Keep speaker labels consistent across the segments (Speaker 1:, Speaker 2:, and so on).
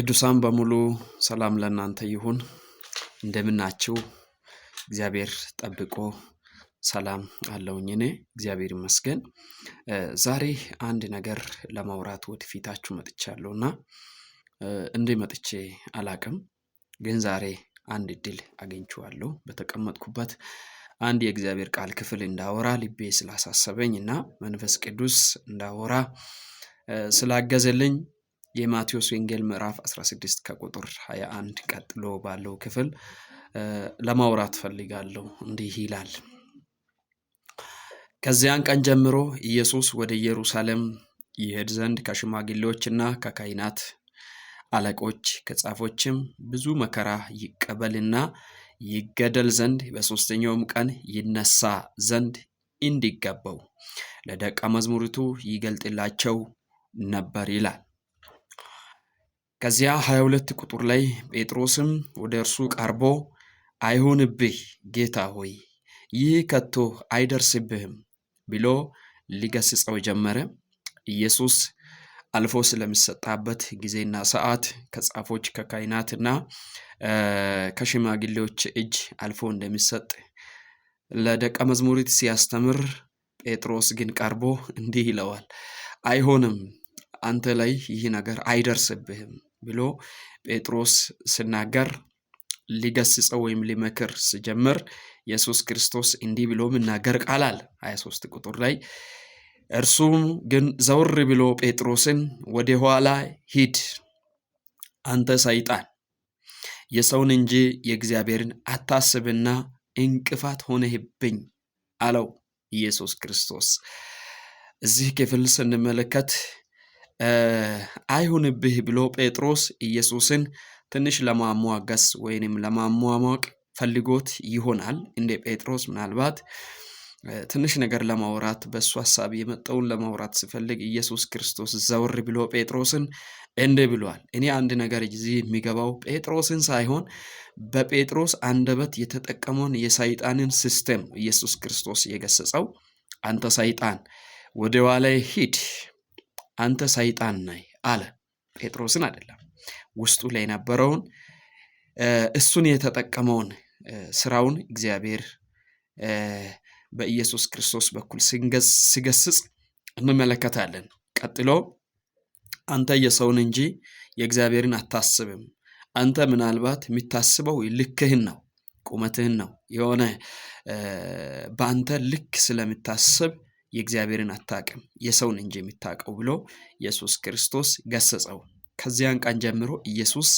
Speaker 1: ቅዱሳን በሙሉ ሰላም ለእናንተ ይሁን። እንደምናችሁ እግዚአብሔር ጠብቆ ሰላም አለውኝ። እኔ እግዚአብሔር ይመስገን። ዛሬ አንድ ነገር ለማውራት ወደፊታችሁ መጥቻለሁና እንዴ መጥቼ አላቅም፣ ግን ዛሬ አንድ እድል አግኝቼዋለሁ። በተቀመጥኩበት አንድ የእግዚአብሔር ቃል ክፍል እንዳወራ ልቤ ስላሳሰበኝና መንፈስ ቅዱስ እንዳወራ ስላገዘልኝ የማቴዎስ ወንጌል ምዕራፍ 16 ከቁጥር 21 ቀጥሎ ባለው ክፍል ለማውራት ፈልጋለሁ። እንዲህ ይላል። ከዚያን ቀን ጀምሮ ኢየሱስ ወደ ኢየሩሳሌም ይሄድ ዘንድ ከሽማግሌዎችና ከካህናት አለቆች ከጻፎችም ብዙ መከራ ይቀበልና ይገደል ዘንድ በሶስተኛውም ቀን ይነሳ ዘንድ እንዲገባው ለደቀ መዛሙርቱ ይገልጥላቸው ነበር ይላል። ከዚያ 22 ቁጥር ላይ ጴጥሮስም ወደ እርሱ ቀርቦ አይሁንብህ ጌታ ሆይ ይህ ከቶ አይደርስብህም ብሎ ሊገስጸው ጀመረ። ኢየሱስ አልፎ ስለሚሰጣበት ጊዜና ሰዓት ከጻፎች ከካህናትና ከሽማግሌዎች እጅ አልፎ እንደሚሰጥ ለደቀ መዛሙርት ሲያስተምር፣ ጴጥሮስ ግን ቀርቦ እንዲህ ይለዋል፣ አይሆንም፣ አንተ ላይ ይህ ነገር አይደርስብህም ብሎ ጴጥሮስ ሲናገር ሊገስጸው ወይም ሊመክር ሲጀምር ኢየሱስ ክርስቶስ እንዲህ ብሎ መናገር ቃል አለ 23 ቁጥር ላይ። እርሱም ግን ዘወር ብሎ ጴጥሮስን ወደ ኋላ ሂድ አንተ ሰይጣን፣ የሰውን እንጂ የእግዚአብሔርን አታስብና እንቅፋት ሆነህብኝ አለው ኢየሱስ ክርስቶስ። እዚህ ክፍል ስንመለከት አይሁንብህ ብሎ ጴጥሮስ ኢየሱስን ትንሽ ለማሟገስ ወይንም ለማሟሟቅ ፈልጎት ይሆናል። እንደ ጴጥሮስ ምናልባት ትንሽ ነገር ለማውራት በሱ ሐሳብ የመጣውን ለማውራት ሲፈልግ ኢየሱስ ክርስቶስ ዘወር ብሎ ጴጥሮስን እንዲህ ብሏል። እኔ አንድ ነገር እዚህ የሚገባው ጴጥሮስን ሳይሆን በጴጥሮስ አንደበት የተጠቀመውን የሰይጣንን ሲስተም ኢየሱስ ክርስቶስ የገሰጸው። አንተ ሰይጣን ወደ ኋላ ሂድ፣ አንተ ሰይጣን ነህ አለ። ጴጥሮስን አይደለም፣ ውስጡ ላይ የነበረውን እሱን የተጠቀመውን ስራውን እግዚአብሔር በኢየሱስ ክርስቶስ በኩል ሲገስጽ እንመለከታለን። ቀጥሎ አንተ የሰውን እንጂ የእግዚአብሔርን አታስብም። አንተ ምናልባት የሚታስበው ልክህን ነው፣ ቁመትህን ነው፣ የሆነ በአንተ ልክ ስለምታስብ የእግዚአብሔርን አታቅም፣ የሰውን እንጂ የሚታቀው ብሎ ኢየሱስ ክርስቶስ ገሰጸው። ከዚያን ቀን ጀምሮ ኢየሱስ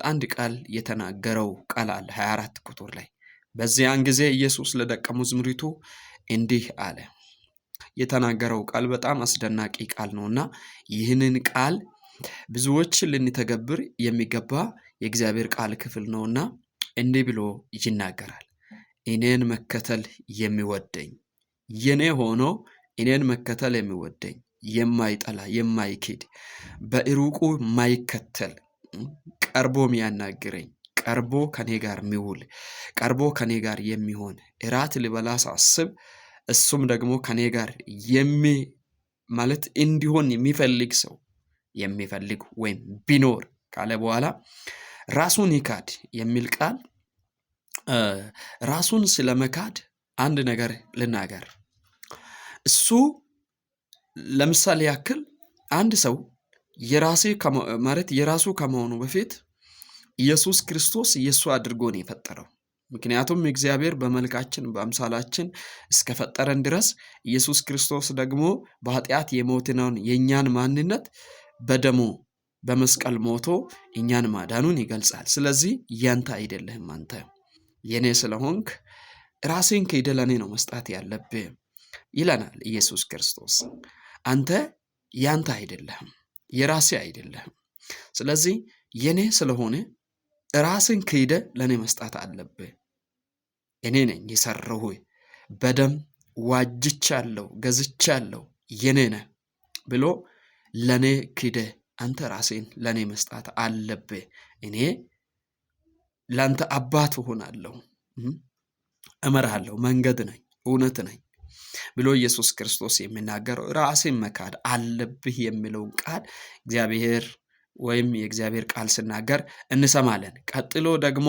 Speaker 1: አንድ ቃል የተናገረው ቃል አለ 24 ቁጥር ላይ። በዚያን ጊዜ ኢየሱስ ለደቀ መዛሙርቱ እንዲህ አለ። የተናገረው ቃል በጣም አስደናቂ ቃል ነውና ይህንን ቃል ብዙዎች ልንተገብር የሚገባ የእግዚአብሔር ቃል ክፍል ነውና እንዲህ ብሎ ይናገራል። እኔን መከተል የሚወደኝ የኔ ሆኖ እኔን መከተል የሚወደኝ የማይጠላ የማይክድ በሩቁ የማይከተል ቀርቦ የሚያናግረኝ ቀርቦ ከኔ ጋር የሚውል ቀርቦ ከኔ ጋር የሚሆን እራት ልበላ ሳስብ እሱም ደግሞ ከኔ ጋር እንዲሆን የሚፈልግ ሰው የሚፈልግ ወይም ቢኖር ካለ በኋላ ራሱን ይካድ የሚል ቃል። ራሱን ስለመካድ አንድ ነገር ልናገር። እሱ ለምሳሌ ያክል አንድ ሰው የራሱ ከመሆኑ በፊት ኢየሱስ ክርስቶስ የሱ አድርጎ ነው የፈጠረው። ምክንያቱም እግዚአብሔር በመልካችን በአምሳላችን እስከፈጠረን ድረስ ኢየሱስ ክርስቶስ ደግሞ በኃጢአት የሞትነውን የእኛን ማንነት በደሙ በመስቀል ሞቶ እኛን ማዳኑን ይገልጻል። ስለዚህ ያንተ አይደለህም፣ አንተ የኔ ስለሆንክ ራስን ክደህ ለኔ ነው መስጣት ያለብህ ይለናል ኢየሱስ ክርስቶስ። አንተ ያንተ አይደለህም፣ የራሴ አይደለህም። ስለዚህ የኔ ስለሆነ ራስን ክደህ ለኔ መስጣት አለብህ። እኔ ነኝ የሰራሁ፣ በደም ዋጅቻለሁ፣ ገዝቻለሁ፣ የኔ ነህ ብሎ ለኔ ክደህ አንተ ራስን ለኔ መስጣት አለብህ። እኔ ላንተ አባት ሆናለሁ፣ እመራለሁ፣ መንገድ ነኝ፣ እውነት ነኝ ብሎ ኢየሱስ ክርስቶስ የሚናገረው ራስን መካድ አለብህ የሚለውን ቃል እግዚአብሔር ወይም የእግዚአብሔር ቃል ሲናገር እንሰማለን። ቀጥሎ ደግሞ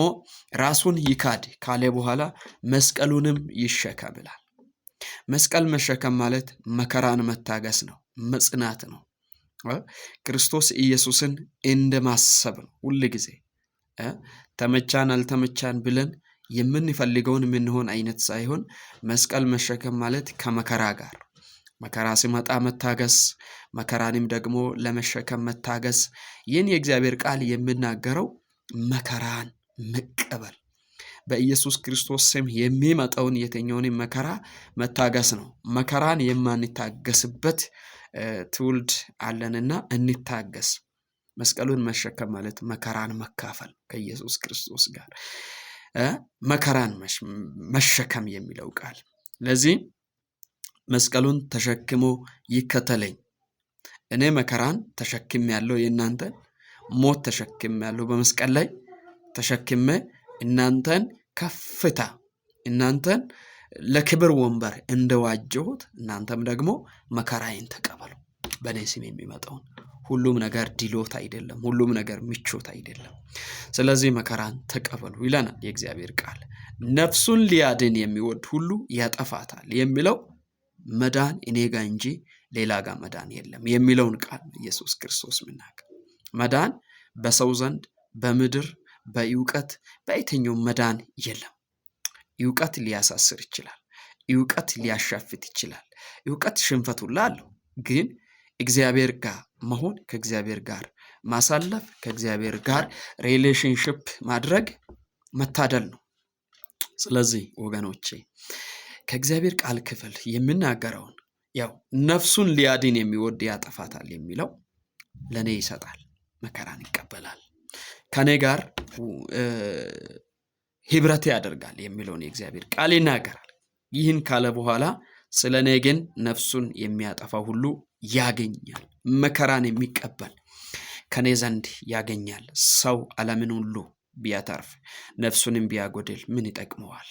Speaker 1: ራሱን ይካድ ካለ በኋላ መስቀሉንም ይሸከም ይላል። መስቀል መሸከም ማለት መከራን መታገስ ነው፣ መጽናት ነው። ክርስቶስ ኢየሱስን እንደማሰብ ነው። ሁል ጊዜ ተመቻን አልተመቻን ብለን የምንፈልገውን የምንሆን አይነት ሳይሆን መስቀል መሸከም ማለት ከመከራ ጋር መከራ ሲመጣ መታገስ፣ መከራንም ደግሞ ለመሸከም መታገስ። ይህን የእግዚአብሔር ቃል የሚናገረው መከራን መቀበል፣ በኢየሱስ ክርስቶስ ስም የሚመጣውን የትኛውን መከራ መታገስ ነው። መከራን የማንታገስበት ትውልድ አለንና እንታገስ። መስቀሉን መሸከም ማለት መከራን መካፈል ከኢየሱስ ክርስቶስ ጋር መከራን መሸከም የሚለው ቃል። ለዚህ መስቀሉን ተሸክሞ ይከተለኝ። እኔ መከራን ተሸክሜ ያለው የእናንተ ሞት ተሸክሜ ያለው በመስቀል ላይ ተሸክሜ እናንተን ከፍታ እናንተን ለክብር ወንበር እንደዋጀሁት እናንተም ደግሞ መከራዬን ተቀበሉ። በእኔ ስም የሚመጣውን ሁሉም ነገር ድሎት አይደለም፣ ሁሉም ነገር ምቾት አይደለም። ስለዚህ መከራን ተቀበሉ ይለናል የእግዚአብሔር ቃል። ነፍሱን ሊያድን የሚወድ ሁሉ ያጠፋታል የሚለው መዳን እኔ ጋር እንጂ ሌላ ጋር መዳን የለም የሚለውን ቃል ኢየሱስ ክርስቶስ ምናገር። መዳን በሰው ዘንድ በምድር በእውቀት በየትኛው መዳን የለም። እውቀት ሊያሳስር ይችላል፣ እውቀት ሊያሻፍት ይችላል፣ እውቀት ሽንፈት ሁሉ አለው። ግን እግዚአብሔር ጋር መሆን፣ ከእግዚአብሔር ጋር ማሳለፍ፣ ከእግዚአብሔር ጋር ሪሌሽንሽፕ ማድረግ መታደል ነው። ስለዚህ ወገኖቼ ከእግዚአብሔር ቃል ክፍል የሚናገረውን ያው ነፍሱን ሊያድን የሚወድ ያጠፋታል የሚለው ለኔ ይሰጣል፣ መከራን ይቀበላል፣ ከኔ ጋር ህብረት ያደርጋል የሚለውን የእግዚአብሔር ቃል ይናገራል። ይህን ካለ በኋላ ስለ እኔ ግን ነፍሱን የሚያጠፋ ሁሉ ያገኛል፣ መከራን የሚቀበል ከኔ ዘንድ ያገኛል። ሰው ዓለምን ሁሉ ቢያተርፍ ነፍሱንም ቢያጎድል ምን ይጠቅመዋል?